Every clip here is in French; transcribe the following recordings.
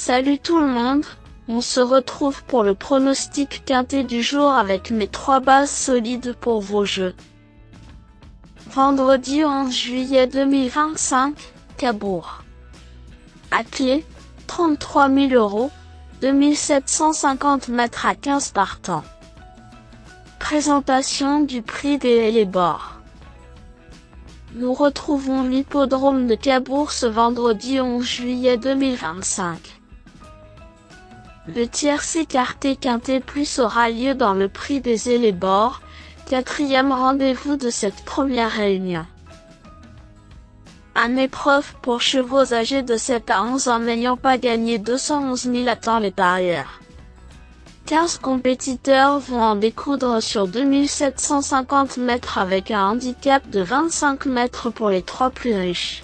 Salut tout le monde, on se retrouve pour le pronostic quintet du jour avec mes 3 bases solides pour vos jeux. Vendredi 11 juillet 2025, Cabourg. Attelé, 33 000 €, 2750 mètres à 15 partants. Présentation du prix des les bords. Nous retrouvons l'hippodrome de Cabourg ce vendredi 11 juillet 2025. Le tiercé quarté quintet plus aura lieu dans le prix des Élébors, 4e rendez-vous de cette première réunion. Un épreuve pour chevaux âgés de 7 à 11 ans n'ayant pas gagné 211 000 attend les parieurs. 15 compétiteurs vont en découdre sur 2750 mètres avec un handicap de 25 mètres pour les 3 plus riches.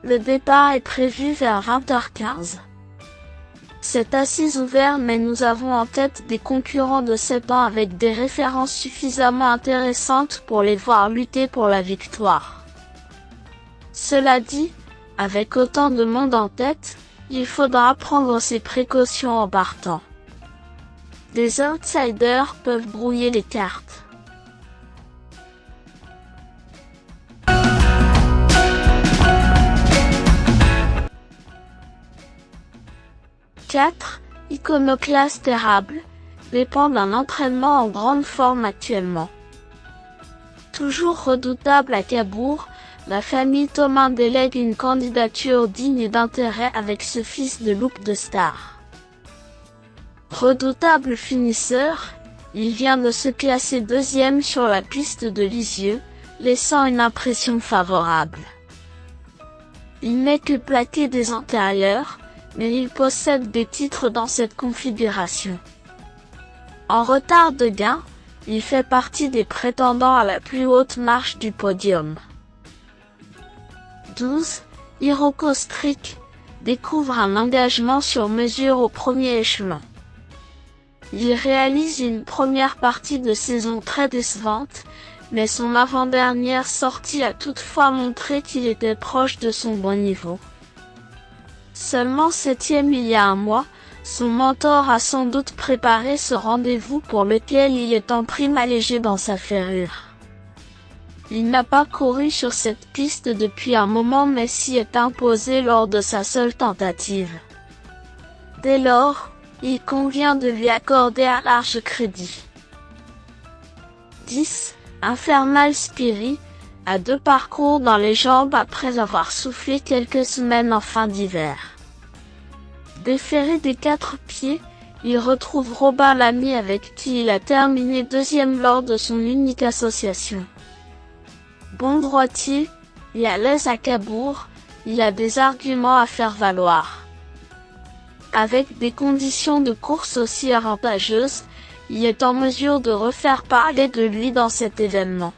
Le départ est prévu vers 20h15. C'est assise ouvert mais nous avons en tête des concurrents de 7 ans avec des références suffisamment intéressantes pour les voir lutter pour la victoire. Cela dit, avec autant de monde en tête, il faudra prendre ses précautions en partant. Des outsiders peuvent brouiller les cartes. Iconoclaste érable, dépend d'un entraînement en grande forme actuellement. Toujours redoutable à Cabourg, la famille Thomas délègue une candidature digne d'intérêt avec ce fils de loup de star. Redoutable finisseur, il vient de se classer 2e sur la piste de Lisieux, laissant une impression favorable. Il n'est que plaqué des antérieurs, mais il possède des titres dans cette configuration. En retard de gain, il fait partie des prétendants à la plus haute marche du podium. 12. Iroko Streak découvre un engagement sur mesure au premier échelon. Il réalise une première partie de saison très décevante, mais son avant-dernière sortie a toutefois montré qu'il était proche de son bon niveau. Seulement 7e il y a un mois, son mentor a sans doute préparé ce rendez-vous pour lequel il est en prime allégé dans sa ferrure. Il n'a pas couru sur cette piste depuis un moment mais s'y est imposé lors de sa seule tentative. Dès lors, il convient de lui accorder un large crédit. 10. Infernal Spirit, a 2 parcours dans les jambes après avoir soufflé quelques semaines en fin d'hiver. Déféré des 4 pieds, il retrouve Robin Lamy avec qui il a terminé 2e lors de son unique association. Bon droitier, et à l'aise à Cabourg, il a des arguments à faire valoir. Avec des conditions de course aussi avantageuses, il est en mesure de refaire parler de lui dans cet événement.